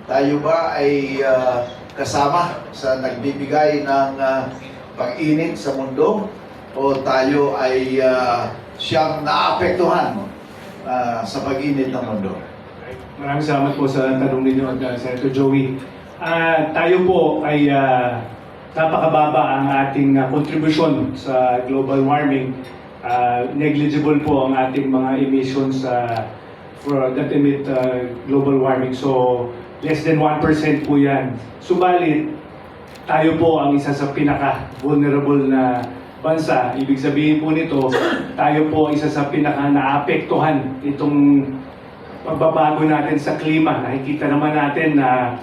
tayo ba ay kasama sa nagbibigay ng pag-init sa mundo o tayo ay siyang naapektuhan sa pag-init ng mundo? Maraming salamat po sa tanong ninyo, Senator Joey. Tayo po ay napakababa ang ating kontribusyon sa global warming. Negligible po ang ating mga emissions that emit global warming. So, less than 1% po yan. Subalit, tayo po ang isa sa pinaka-vulnerable na bansa. Ibig sabihin po nito, tayo po isa sa pinaka-naapektuhan itong pagbabago natin sa klima. Nakikita naman natin na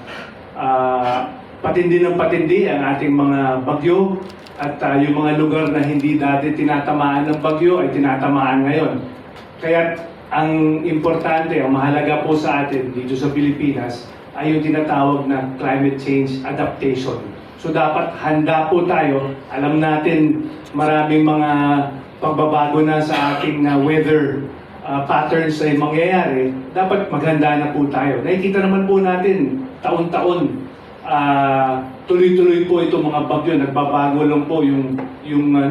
patindi ng patindi ang ating mga bagyo at yung mga lugar na hindi dati tinatamaan ng bagyo ay tinatamaan ngayon. Kaya ang importante, ang mahalaga po sa atin dito sa Pilipinas ay yung tinatawag na climate change adaptation. So dapat handa po tayo. Alam natin maraming mga pagbabago na sa ating weather patterns ay mangyayari. Dapat maghanda na po tayo. Nakikita naman po natin taon-taon tuloy-tuloy po itong mga bagyo. Nagbabago lang po yung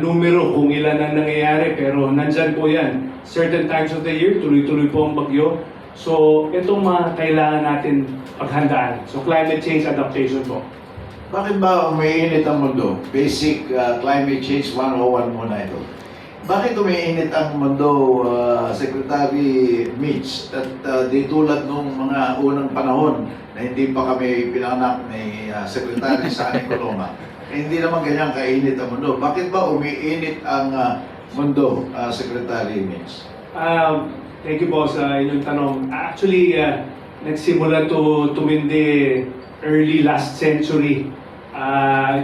numero kung ilan ang nangyayari, pero nandyan po yan. Certain times of the year, tuloy-tuloy po ang bagyo. So, itong mga kailangan natin paghandaan. So, climate change adaptation po. Bakit ba umiinit ang mundo? Basic climate change 101 muna ito. Bakit umiinit ang mundo, Secretary Mitch? At di tulad nung mga unang panahon na hindi pa kami pinanganak ni Secretary Sani Coloma, hindi naman ganyan kainit ang mundo. Bakit ba umiinit ang mundo, Secretary Mitch? Thank you po sa inyong tanong. Actually, nagsimula to tumindi early last century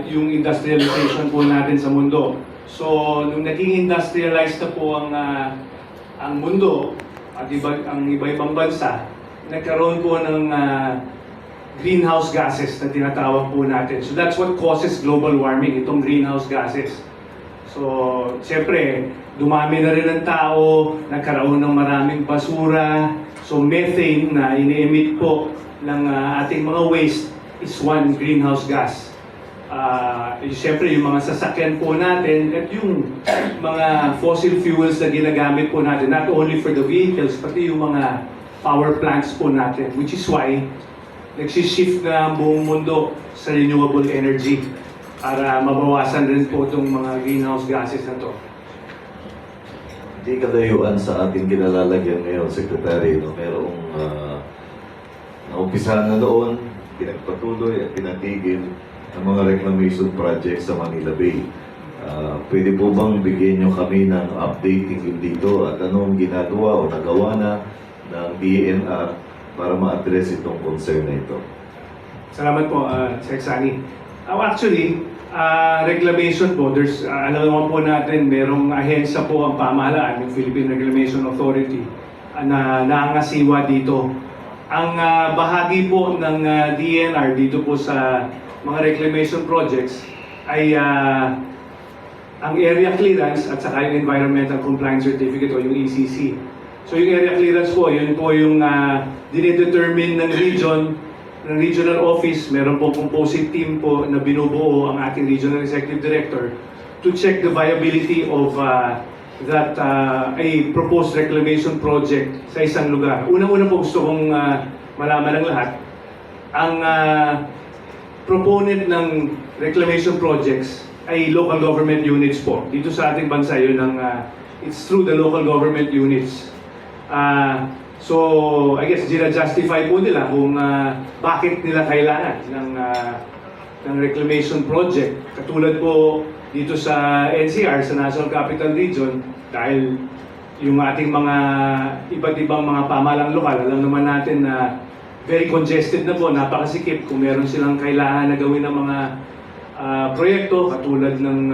yung industrialization po natin sa mundo. So, nung naging industrialized na po ang mundo at ang iba-ibang bansa, nagkaroon po ng greenhouse gases na tinatawag po natin. So, that's what causes global warming, itong greenhouse gases. So, siyempre, dumami na rin ang tao, nagkaroon ng maraming basura. So, methane na ini-emit po ng ating mga waste is one greenhouse gas. Siyempre, yung mga sasakyan po natin at yung mga fossil fuels na ginagamit po natin, not only for the vehicles, pati yung mga power plants po natin, which is why nagsishift na ang buong mundo sa renewable energy para mabawasan rin po itong mga greenhouse gases na to. Hindi kalayuan sa ating kinalalagyan ngayon, Secretary, no? Merong naumpisahan na doon, pinagpatuloy at pinatigil ang mga reclamation projects sa Manila Bay. Pwede po bang bigyan nyo kami ng updating dito at anong ginagawa o nagawa na ng DENR para ma-address itong concern na ito? Salamat po, Sec. Sani. Actually, reclamation po, alam naman po natin, merong ahensya po ang pamahalaan, yung Philippine Reclamation Authority, na naangasiwa dito. Ang bahagi po ng DENR dito po sa mga reclamation projects ay ang area clearance at saka yung environmental compliance certificate o yung ECC. So yung area clearance po, yun po yung dinedetermine ng regional office. Meron po composite team po na binubuo ang ating regional executive director to check the viability of a proposed reclamation project sa isang lugar. Unang-una po gusto kong malaman ng lahat, ang proponent ng reclamation projects ay local government units po. Dito sa ating bansa, yun it's through the local government units. So, I guess, justify po nila kung bakit nila kailangan ng reclamation project. Katulad po dito sa NCR, sa National Capital Region, dahil yung ating mga iba't ibang mga pamahalang lokal, alam naman natin na very congested na po, napakasikip kung meron silang kailangan na gawin ng mga proyekto katulad ng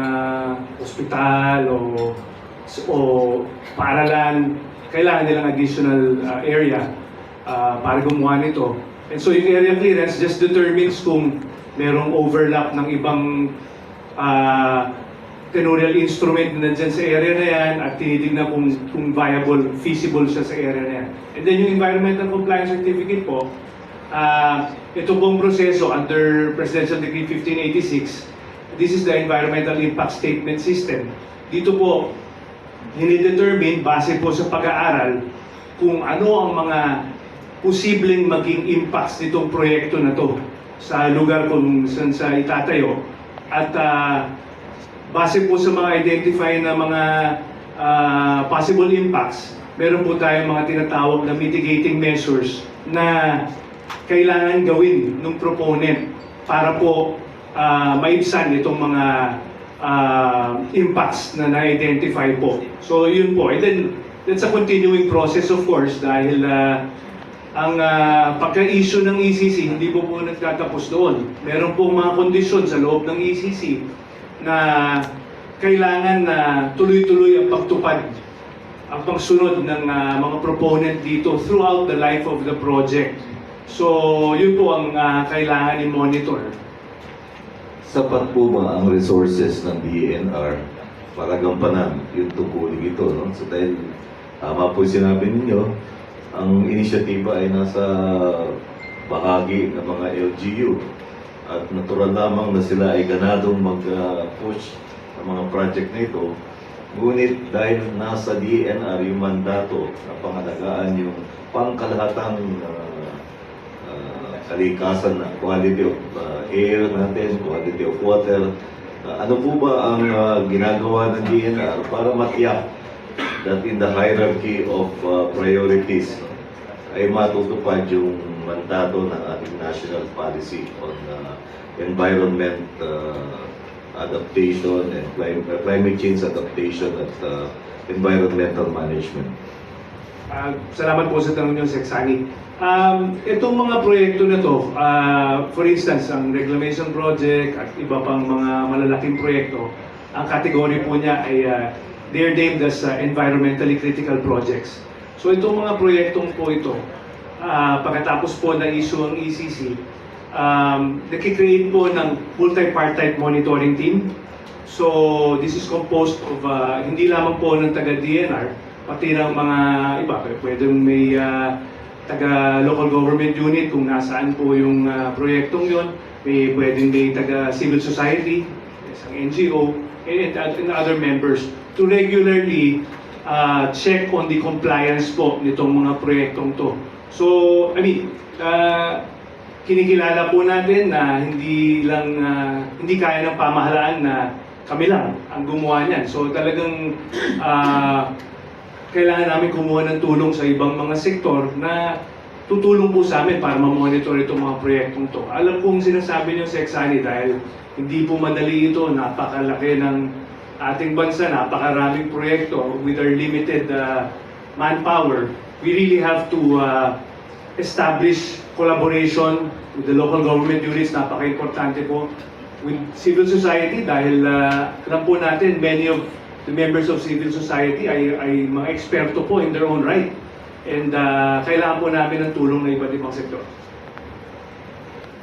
ospital o paaralan, kailangan nilang additional area para gumawa nito. And so yung area clearance just determines kung merong overlap ng ibang tenorial instrument na nandyan sa area na yan at tinitignan kung viable, feasible siya sa area na yan. And then yung environmental compliance certificate po, Ito pong proseso under Presidential Decree 1586, this is the Environmental Impact Statement System. Dito po, hinidetermine base po sa pag-aaral kung ano ang mga posibleng maging impacts nitong proyekto na to sa lugar kung saan sa itatayo. At base po sa mga identify na mga possible impacts, meron po tayong mga tinatawag na mitigating measures na kailangan gawin ng proponent para po maibsan itong mga impacts na na-identify po. So yun po. And then, that's a continuing process of course dahil ang pagka-issue ng ECC, hindi po nagtatapos doon. Meron pong mga kondisyon sa loob ng ECC na kailangan na tuloy-tuloy ang pagtupad, ang pagsunod ng mga proponent dito throughout the life of the project. So, yun po ang kailangan i-monitor. Sapat po ba ang resources ng DENR para gampanan yung tungkulin ito? No? So dahil tama po sinabi ninyo, ang inisyatiba ay nasa bahagi ng mga LGU at natural lamang na sila ay ganadong mag-push ng mga project na ito. Ngunit dahil nasa DENR yung mandato na pangalagaan yung pangkalahatang kalikasan na quality of air natin, quality of water. Ano po ba ang ginagawa ng DENR para matiyak that in the hierarchy of priorities ay matutupad yung mandato ng ating national policy on environment adaptation and climate change adaptation at environmental management? Salamat po sa tanong niyo, Seksani. Itong mga proyekto na to, for instance, ang reclamation project at iba pang mga malalaking proyekto, ang category po niya ay they're named as environmentally critical projects. So itong mga proyektong po ito, pagkatapos po na issue ang ECC, nakikreate po ng multi-partite monitoring team. So this is composed of hindi lamang po ng taga-DNR, pati ng mga iba, pwedeng may taga-local government unit kung nasaan po yung proyektong yon, pwedeng may taga-civil society, isang NGO, and other members to regularly check on the compliance po nitong mga proyektong to. So, I mean, kinikilala po natin na hindi kaya ng pamahalaan na kami lang ang gumawa niyan. So talagang kailangan namin kumuha ng tulong sa ibang mga sektor na tutulong po sa amin para ma-monitor itong mga proyektong to. Alam kong sinasabi niyo, Seksani, dahil hindi po madali ito, napakalaki ng ating bansa, napakaraming proyekto with our limited manpower. We really have to establish collaboration with the local government units, napaka-importante po, with civil society dahil alam po natin, many of the members of civil society ay mga eksperto po in their own right. And kailangan po namin ng tulong ng iba't ibang sektor.